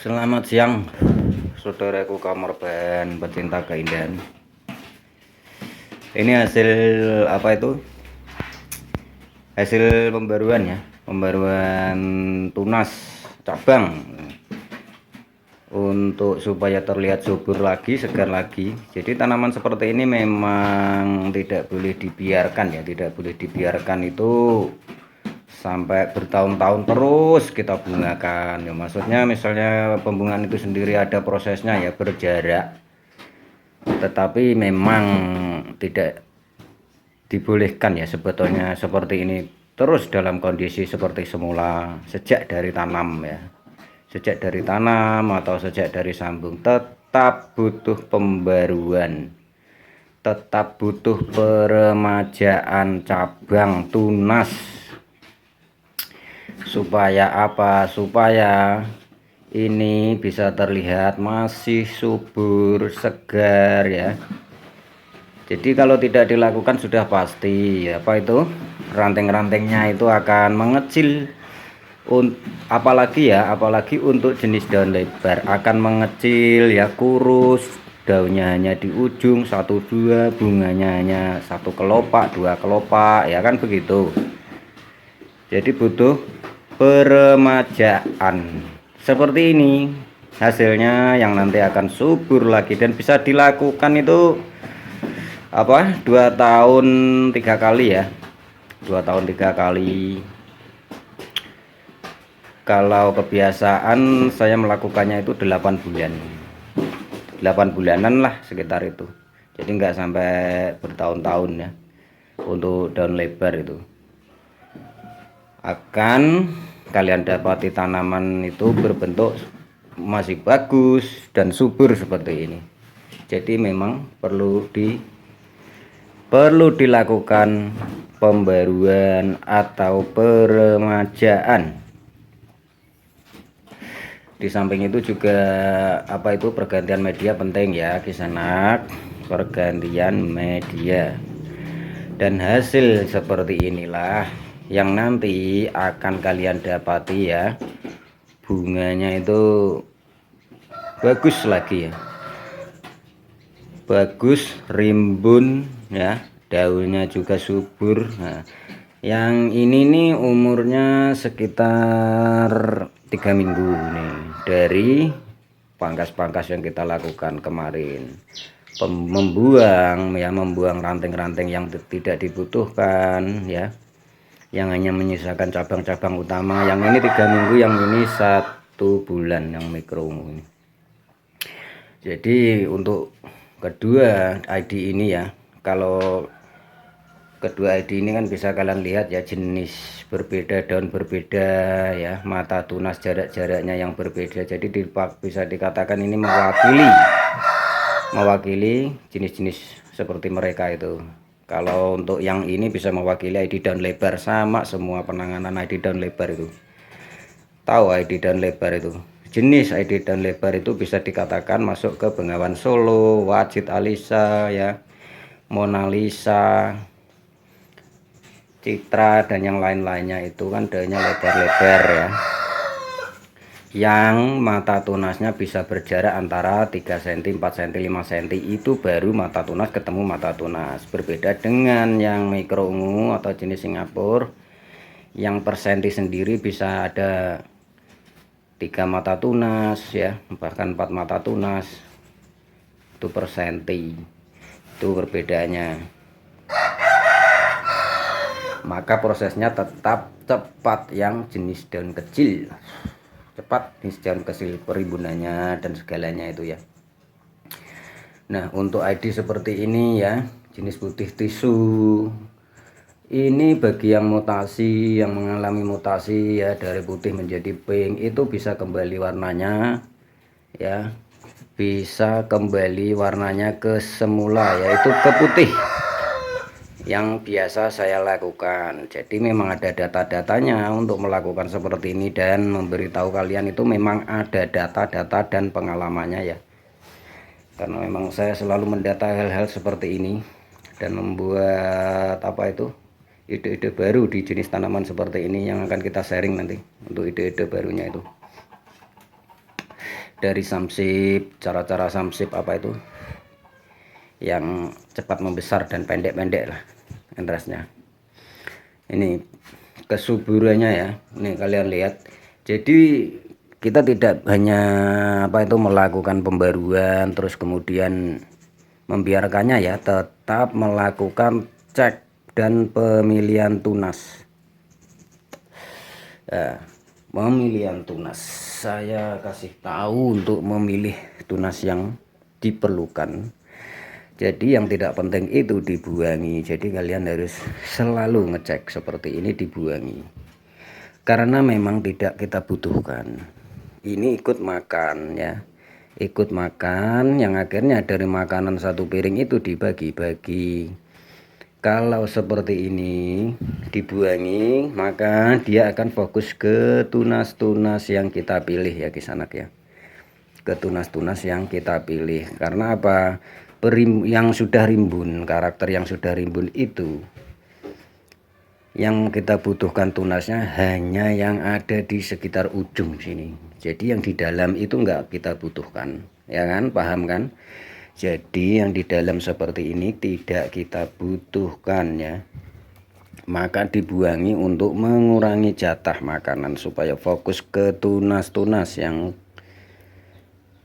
Selamat siang, saudaraku kamorban pecinta keindahan. Ini hasil apa itu? Hasil pembaruan ya, pembaruan tunas cabang untuk supaya terlihat subur lagi, segar lagi. Jadi tanaman seperti ini memang tidak boleh dibiarkan ya, tidak boleh dibiarkan itu sampai bertahun-tahun terus kita bungakan ya. Maksudnya misalnya pembungaan itu sendiri ada prosesnya ya, berjarak, tetapi memang tidak dibolehkan ya sebetulnya seperti ini terus dalam kondisi seperti semula sejak dari tanam ya, sejak dari tanam atau sejak dari sambung. Tetap butuh pembaruan, tetap butuh peremajaan cabang tunas. Supaya apa? Supaya ini bisa terlihat masih subur, segar ya. Jadi kalau tidak dilakukan sudah pasti apa itu, ranting-rantingnya itu akan mengecil. Apalagi untuk jenis daun lebar akan mengecil ya, kurus, daunnya hanya di ujung 1-2, bunganya hanya 1 kelopak 2 kelopak ya kan begitu. Jadi butuh peremajaan seperti ini, hasilnya yang nanti akan subur lagi dan bisa dilakukan itu apa 2 tahun 3 kali ya, 2 tahun 3 kali. Kalau kebiasaan saya melakukannya itu 8 bulan, 8 bulanan lah sekitar itu. Jadi enggak sampai bertahun-tahun ya. Untuk daun lebar itu akan kalian dapati tanaman itu berbentuk masih bagus dan subur seperti ini. Jadi memang perlu dilakukan pembaruan atau peremajaan. Di samping itu juga apa itu, pergantian media penting ya kisanak, pergantian media. Dan hasil seperti inilah yang nanti akan kalian dapati ya, bunganya itu bagus lagi ya, bagus, rimbun ya, daunnya juga subur. Nah, yang ini nih umurnya sekitar 3 minggu nih dari pangkas-pangkas yang kita lakukan kemarin, membuang ranting-ranting yang tidak dibutuhkan ya, yang hanya menyisakan cabang-cabang utama. Yang ini 3 minggu, yang ini 1 bulan yang mikro ini. Jadi untuk kedua ID ini ya, kalau kedua ID ini kan bisa kalian lihat ya, jenis berbeda, daun berbeda ya, mata tunas jarak-jaraknya yang berbeda. Jadi bisa dikatakan ini mewakili jenis-jenis seperti mereka itu. Kalau untuk yang ini bisa mewakili ID daun lebar, sama semua penanganan ID daun lebar itu. Tahu ID daun lebar itu? Jenis ID daun lebar itu bisa dikatakan masuk ke Bengawan Solo, Wajit Alisa ya, Mona Lisa, Citra dan yang lain-lainnya itu kan daunnya lebar-lebar ya, yang mata tunasnya bisa berjarak antara 3 cm, 4 cm, 5 cm. Itu baru mata tunas ketemu mata tunas. Berbeda dengan yang mikro ungu atau jenis Singapura, yang per senti sendiri bisa ada 3 mata tunas ya, bahkan 4 mata tunas. Itu per senti, itu perbedaannya. Maka prosesnya tetap cepat yang jenis daun kecil, cepat jenis daun kecil, perimbunannya dan segalanya itu ya. Nah untuk ID seperti ini ya, jenis putih tisu ini bagi yang mutasi, yang mengalami mutasi ya, dari putih menjadi pink, itu bisa kembali warnanya ya, bisa kembali warnanya ke semula, yaitu ke putih yang biasa saya lakukan. Jadi memang ada data-datanya untuk melakukan seperti ini, dan memberitahu kalian itu memang ada data-data dan pengalamannya ya, karena memang saya selalu mendata hal-hal seperti ini dan membuat apa itu, ide-ide baru di jenis tanaman seperti ini yang akan kita sharing nanti untuk ide-ide barunya itu. dari samsip, cara-cara samsip apa itu yang cepat membesar dan pendek-pendek lah interestnya. Ini kesuburannya ya, ini kalian lihat. Jadi kita tidak hanya apa itu melakukan pembaruan terus kemudian membiarkannya ya, tetap melakukan cek dan pemilihan tunas. Pemilihan tunas, saya kasih tahu untuk memilih tunas yang diperlukan. Jadi yang tidak penting itu dibuangi. Jadi kalian harus selalu ngecek seperti ini, dibuangi. Karena memang tidak kita butuhkan. Ini ikut makan ya. Ikut makan yang akhirnya dari makanan satu piring itu dibagi-bagi. Kalau seperti ini dibuangi, maka dia akan fokus ke tunas-tunas yang kita pilih ya kisanak ya. Ke tunas-tunas yang kita pilih. Karena apa? Yang sudah rimbun, karakter yang sudah rimbun itu yang kita butuhkan tunasnya hanya yang ada di sekitar ujung sini. Jadi yang di dalam itu enggak kita butuhkan, ya kan? Paham kan? Jadi yang di dalam seperti ini tidak kita butuhkan ya. Maka dibuangi untuk mengurangi jatah makanan supaya fokus ke tunas-tunas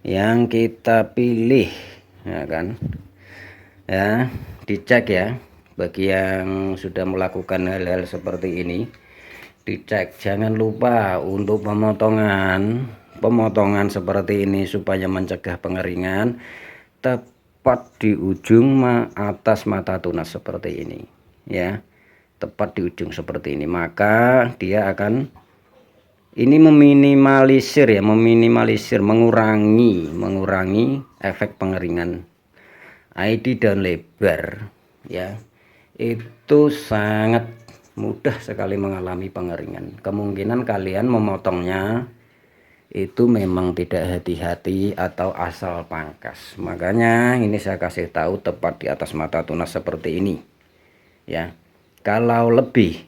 yang kita pilih, ya kan? Ya, dicek ya. Bagi yang sudah melakukan hal-hal seperti ini, dicek. Jangan lupa untuk pemotongan seperti ini supaya mencegah pengeringan tepat di ujung atas mata tunas seperti ini ya, tepat di ujung seperti ini. Maka dia akan ini meminimalisir ya, mengurangi efek pengeringan. ID daun lebar ya, itu sangat mudah sekali mengalami pengeringan. Kemungkinan kalian memotongnya itu memang tidak hati-hati atau asal pangkas. Makanya ini saya kasih tahu tepat di atas mata tunas seperti ini ya. Kalau lebih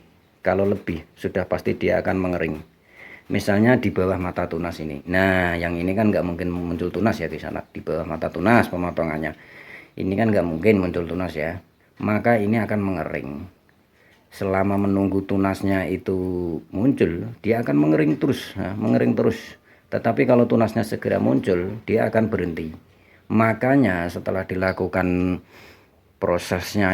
sudah pasti dia akan mengering. Misalnya di bawah mata tunas ini. Nah, yang ini kan nggak mungkin muncul tunas ya di sana. Di bawah mata tunas pemotongannya. Ini kan nggak mungkin muncul tunas ya. Maka ini akan mengering. Selama menunggu tunasnya itu muncul, dia akan mengering terus. Nah, mengering terus. Tetapi kalau tunasnya segera muncul, dia akan berhenti. Makanya setelah dilakukan prosesnya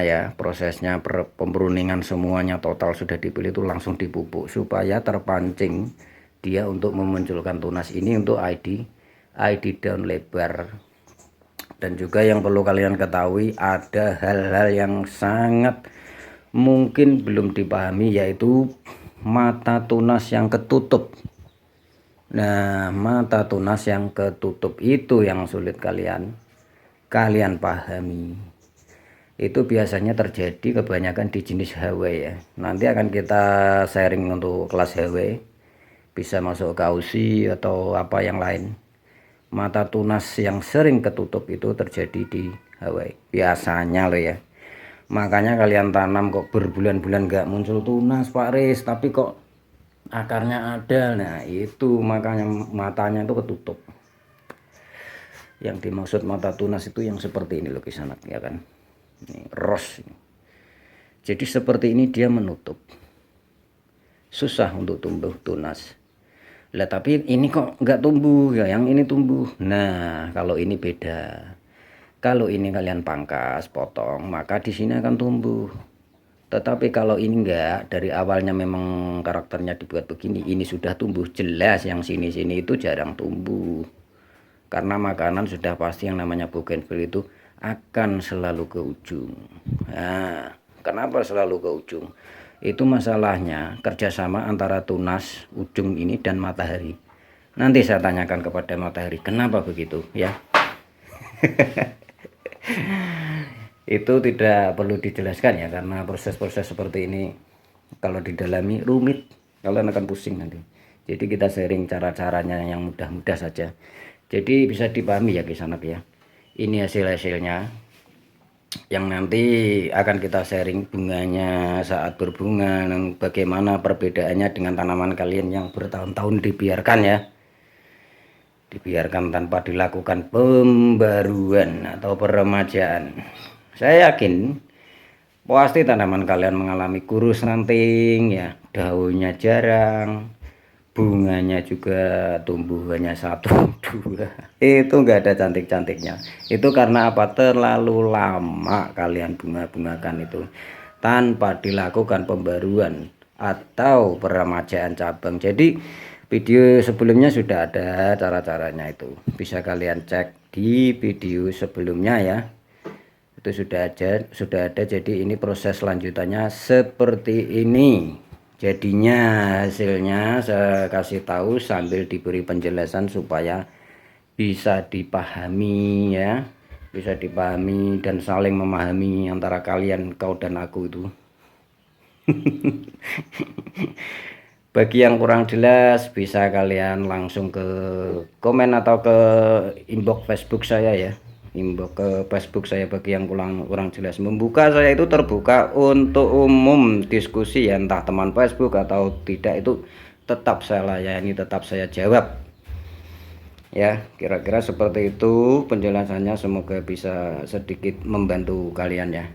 pemberuningan semuanya total sudah dipilih itu langsung dipupuk supaya terpancing dia untuk memunculkan tunas ini untuk ID daun lebar. Dan juga yang perlu kalian ketahui, ada hal-hal yang sangat mungkin belum dipahami, yaitu mata tunas yang ketutup. Nah, mata tunas yang ketutup itu yang sulit kalian pahami. Itu biasanya terjadi kebanyakan di jenis HW ya. Nanti akan kita sharing untuk kelas HW, bisa masuk ke AUSI atau apa yang lain. Mata tunas yang sering ketutup itu terjadi di HW biasanya loh ya. Makanya kalian tanam kok berbulan-bulan gak muncul tunas Pak Riz, tapi kok akarnya ada. Nah itu makanya matanya itu ketutup. Yang dimaksud mata tunas itu yang seperti ini loh kisanak ya kan. Ini ros ini. Jadi seperti ini dia menutup, susah untuk tumbuh tunas. Lah tapi ini kok nggak tumbuh ya, yang ini tumbuh. Nah kalau ini beda. Kalau ini kalian pangkas potong, maka di sini akan tumbuh. Tetapi kalau ini enggak, dari awalnya memang karakternya dibuat begini, ini sudah tumbuh, jelas yang sini-sini itu jarang tumbuh. Karena makanan sudah pasti yang namanya bougainville itu akan selalu ke ujung. Nah, kenapa selalu ke ujung? Itu masalahnya kerjasama antara tunas ujung ini dan matahari. Nanti saya tanyakan kepada matahari kenapa begitu ya. Itu tidak perlu dijelaskan ya, karena proses-proses seperti ini kalau didalami rumit, kalian akan pusing nanti. Jadi kita sharing cara-caranya yang mudah-mudah saja, jadi bisa dipahami ya kisanak ya. Ini hasil-hasilnya yang nanti akan kita sharing bunganya saat berbunga, dan bagaimana perbedaannya dengan tanaman kalian yang bertahun-tahun dibiarkan ya, dibiarkan tanpa dilakukan pembaruan atau peremajaan. Saya yakin pasti tanaman kalian mengalami kurus ranting ya, daunnya jarang, bunganya juga tumbuh hanya 1-2. Itu enggak ada cantik-cantiknya. Itu karena apa? Terlalu lama kalian bunga-bungakan itu tanpa dilakukan pembaruan atau peremajaan cabang. Jadi video sebelumnya sudah ada cara-caranya, itu bisa kalian cek di video sebelumnya ya. Itu sudah ada. Jadi ini proses lanjutannya seperti ini. Jadinya hasilnya saya kasih tahu sambil diberi penjelasan supaya bisa dipahami ya, bisa dipahami dan saling memahami antara kalian, kau dan aku itu. Bagi yang kurang jelas bisa kalian langsung ke komen atau ke inbox Facebook saya ya, inbox ke Facebook saya. Bagi yang kurang jelas, membuka saya itu terbuka untuk umum diskusi ya, entah teman Facebook atau tidak itu tetap saya layani, tetap saya jawab ya. Kira-kira seperti itu penjelasannya, semoga bisa sedikit membantu kalian ya.